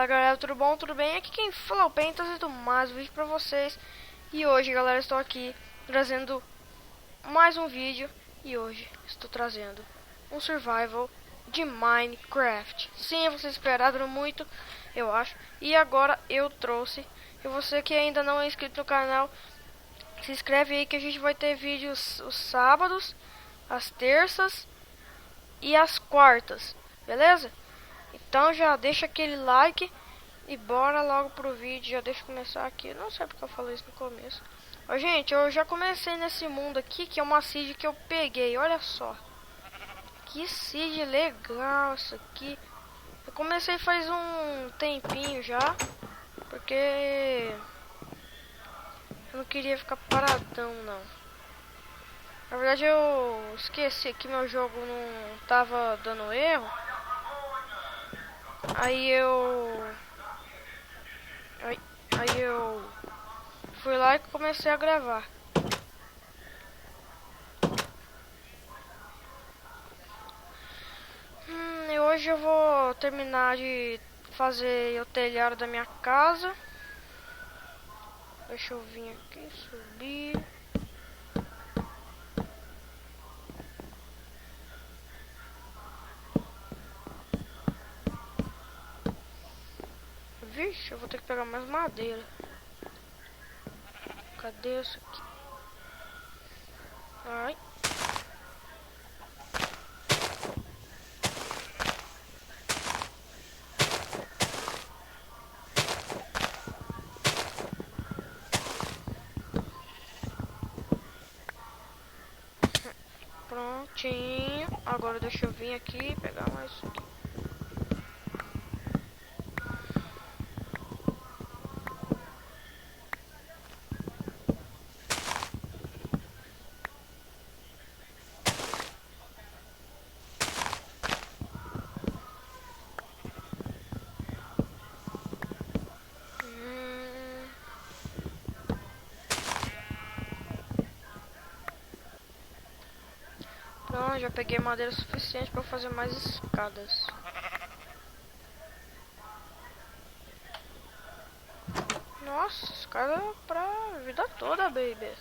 Fala galera, tudo bom? Tudo bem? Aqui quem fala é o Pen, trazendo mais um vídeo pra vocês. E hoje galera, estou aqui trazendo mais um vídeo. E hoje estou trazendo um survival de Minecraft. Sim, vocês esperaram muito, eu acho. E agora eu trouxe. E você que ainda não é inscrito no canal, se inscreve aí que a gente vai ter vídeos os sábados, as terças e as quartas, beleza? Então já deixa aquele like e bora logo pro vídeo. Já deixa eu começar aqui. Eu não sei porque eu falei isso no começo. Ó, gente, eu já comecei nesse mundo aqui, que é uma seed que eu peguei. Olha só. Que seed legal isso aqui. Eu comecei faz um tempinho já. Porque eu não queria ficar paradão, não. Na verdade eu esqueci que meu jogo não tava dando erro. Aí eu fui lá e comecei a gravar. E hoje eu vou terminar de fazer o telhado da minha casa. Deixa eu vir aqui, subir. Vixe, eu vou ter que pegar mais madeira. Cadê isso aqui? Ai. Prontinho. Agora deixa eu vir aqui e pegar mais isso aqui. Pronto, já peguei madeira suficiente para fazer mais escadas. Nossa, escada pra vida toda, baby.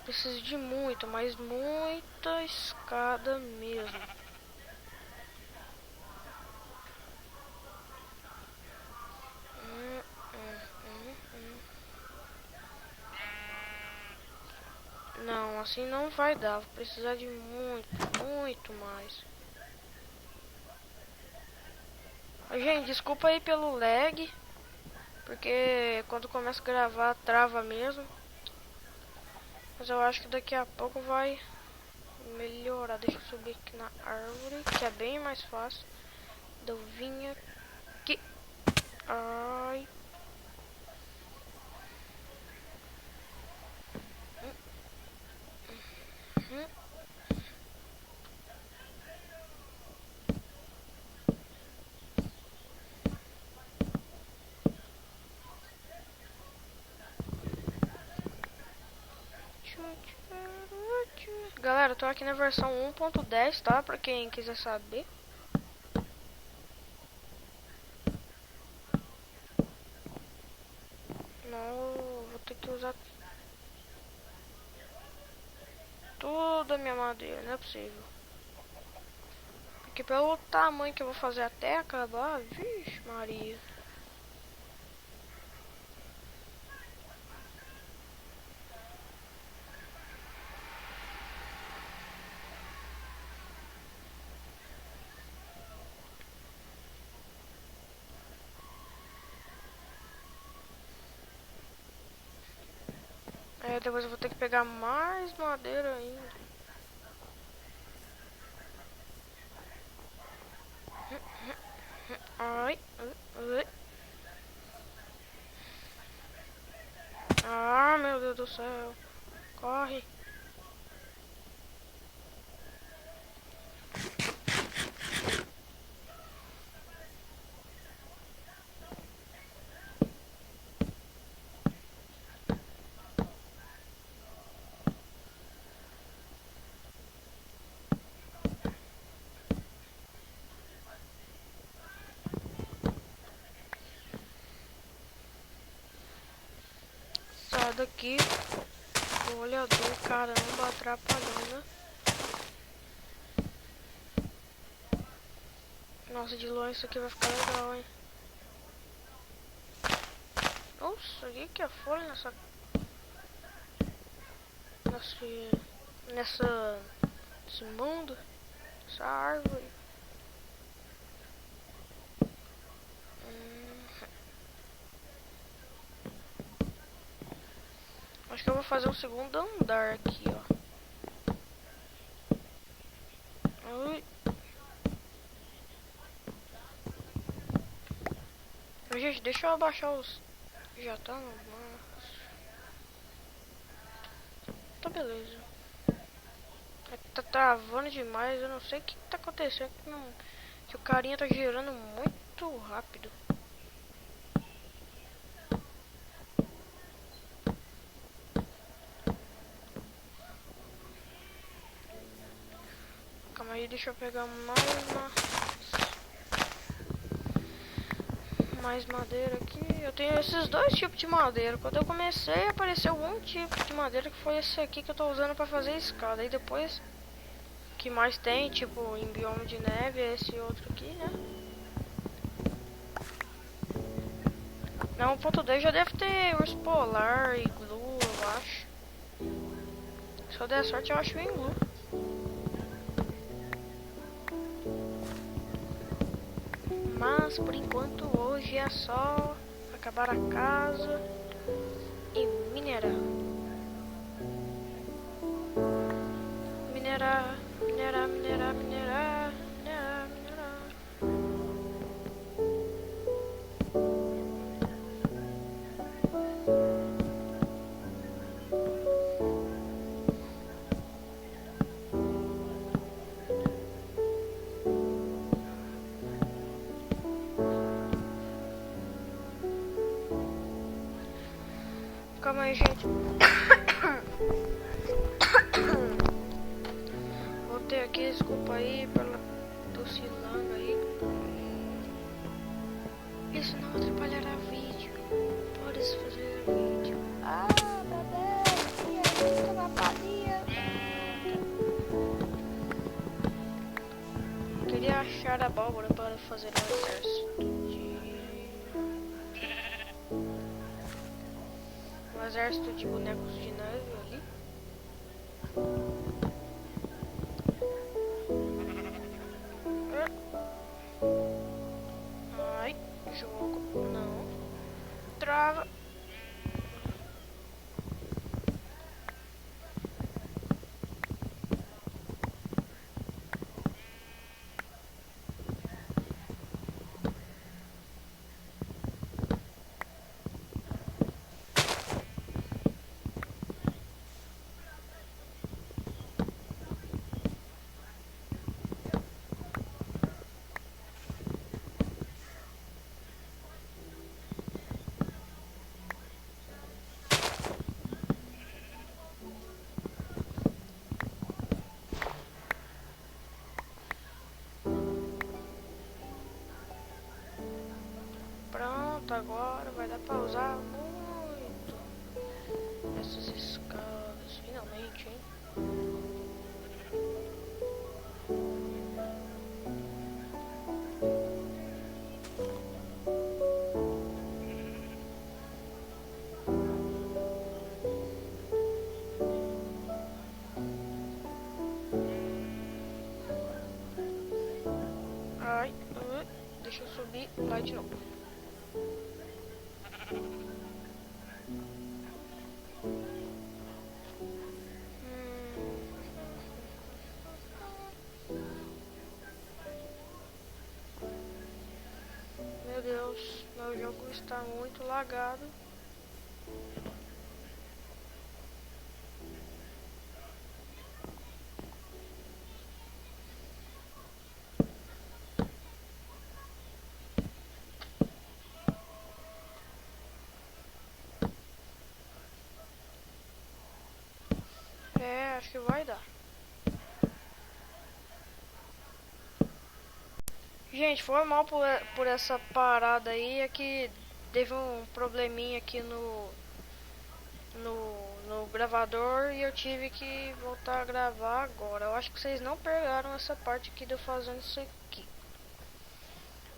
Preciso de muito, mas muita escada mesmo. Não, assim não vai dar. Vou precisar de muito mais. Gente, desculpa aí pelo lag. Porque quando começa a gravar trava mesmo. Mas eu acho que daqui a pouco vai melhorar. Deixa eu subir aqui na árvore, que é bem mais fácil. Eu vim aqui. Ai. Galera, eu tô aqui na versão 1.10, tá? Pra quem quiser saber. Não, vou ter que usar toda a minha madeira, não é possível. Porque pelo tamanho que eu vou fazer até acabar, vixe Maria. Depois eu vou ter que pegar mais madeira ainda. Ai. Ah, meu Deus do céu. Corre. lado aqui. O olhador, caramba, atrapalhando. Nossa, de longe isso aqui vai ficar legal, hein? Nossa, o que é folha nessa nesse mundo? Essa árvore. Acho que eu vou fazer um segundo andar aqui, ó. Ui. Gente, deixa eu abaixar os... Já tá no... Tá beleza. Tá travando demais, eu não sei o que tá acontecendo. Que o carinha tá girando muito rápido. Calma aí, deixa eu pegar mais madeira aqui. Eu tenho esses dois tipos de madeira. Quando eu comecei, apareceu um tipo de madeira que foi esse aqui que eu tô usando pra fazer escada. E depois, o que mais tem, tipo, em bioma de neve, é esse outro aqui, né? Na 1.2 já deve ter urso polar, iglu, eu acho. Se eu der sorte, eu acho o iglu. Mas por enquanto hoje é só acabar a casa e minerar. Minerar, minerar, minerar, minerar, minerar, minerar. Calma aí, gente. Voltei aqui, desculpa aí pela tossilanga aí. Isso não atrapalhará vídeo. Pode fazer vídeo. Ah, bebê, que atrapalha. Queria achar a abóbora para fazer um exército de bonecos de neve ali. Ai, jogo, não. Trava. Pronto, agora vai dar pra usar muito essas escadas, finalmente, hein? Ai, deixa eu subir lá de novo. Meu Deus, meu jogo está muito lagado. É, acho que vai dar. Gente, foi mal por essa parada aí, é que teve um probleminha aqui no no gravador e eu tive que voltar a gravar agora. Eu acho que vocês não pegaram essa parte aqui de eu fazendo isso aqui.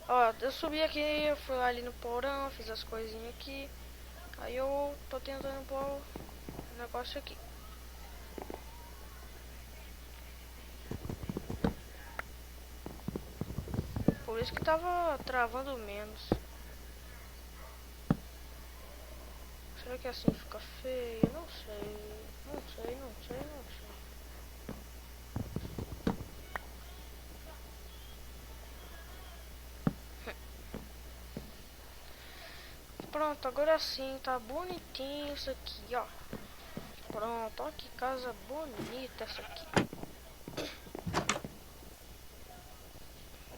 Ó, eu subi aqui, eu fui lá ali no porão, fiz as coisinhas aqui. Aí eu tô tentando pôr o negócio aqui. Por isso que tava travando menos. Será que assim fica feio? Não sei. Não sei, não sei, não sei. Pronto, agora sim, tá bonitinho isso aqui, ó. Pronto, ó que casa bonita essa aqui.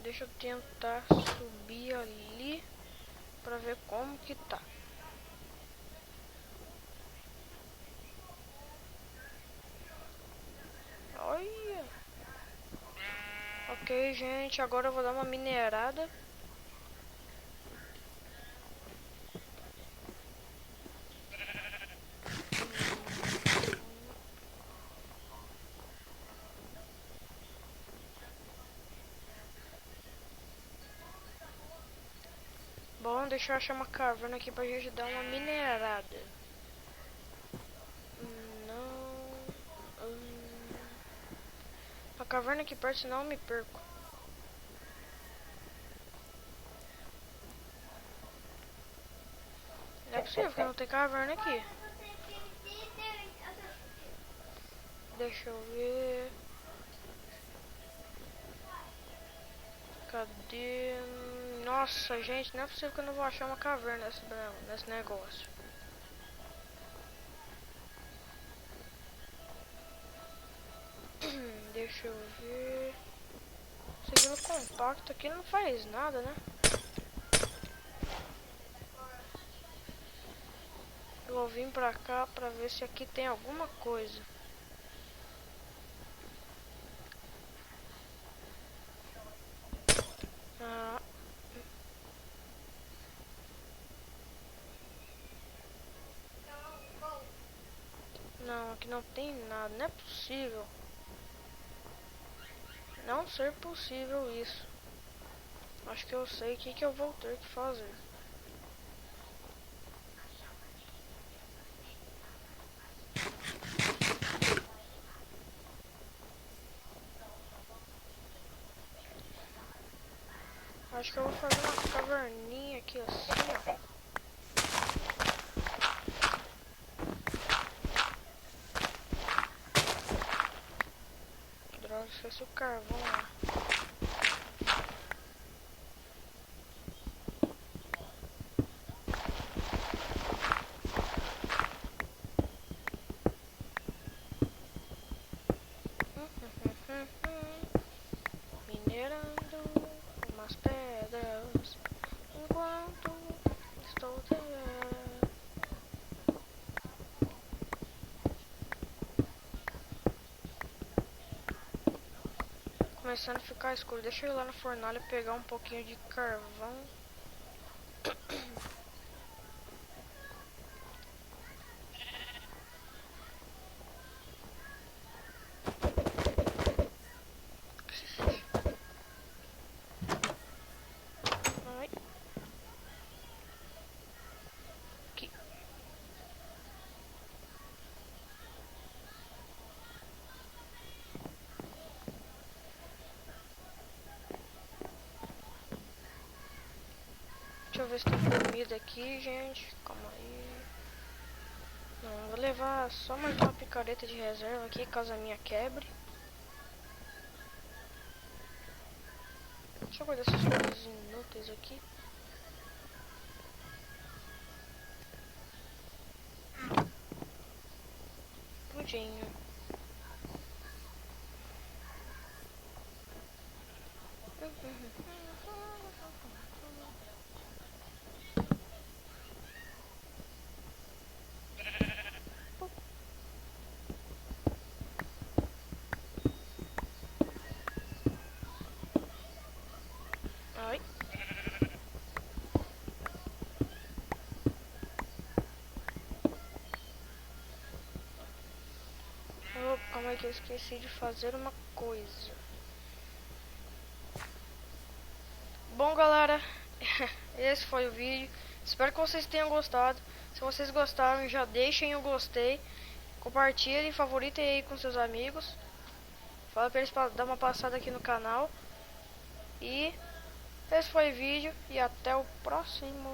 Deixa eu tentar subir ali pra ver como que tá. Olha. Ok, gente, agora eu vou dar uma minerada. Bom, deixa eu achar uma caverna aqui pra gente dar uma minerada. Não. A caverna aqui perto, senão eu me perco. Não é possível que não tem caverna aqui. Deixa eu ver. Cadê? Nossa, gente, não é possível que eu não vou achar uma caverna nesse negócio. Deixa eu ver. Esse aqui no compacto aqui não faz nada, né? Eu vou vir pra cá pra ver se aqui tem alguma coisa. Ah. Não, aqui não tem nada. Não é possível. Não ser possível isso. Acho que eu sei o que eu vou ter que fazer. Acho que eu vou fazer uma caverninha aqui assim, ó. Droga, esqueci o carvão lá. Minerando umas pedras enquanto estou terra. Começando a ficar escuro. Deixa eu ir lá na fornalha pegar um pouquinho de carvão. Ai. Aqui. Deixa eu ver se tem comida aqui, gente. Calma aí. Não, vou levar só mais uma picareta de reserva aqui, caso a minha quebre. Deixa eu guardar essas coisas inúteis aqui. Pudinho. Ai. que eu esqueci de fazer uma coisa. Bom, galera, esse foi o vídeo. Espero que vocês tenham gostado. Se vocês gostaram, já deixem o gostei. Compartilhem, favoritem aí com seus amigos. Fala pra eles dar uma passada aqui no canal. E esse foi o vídeo. E até o próximo.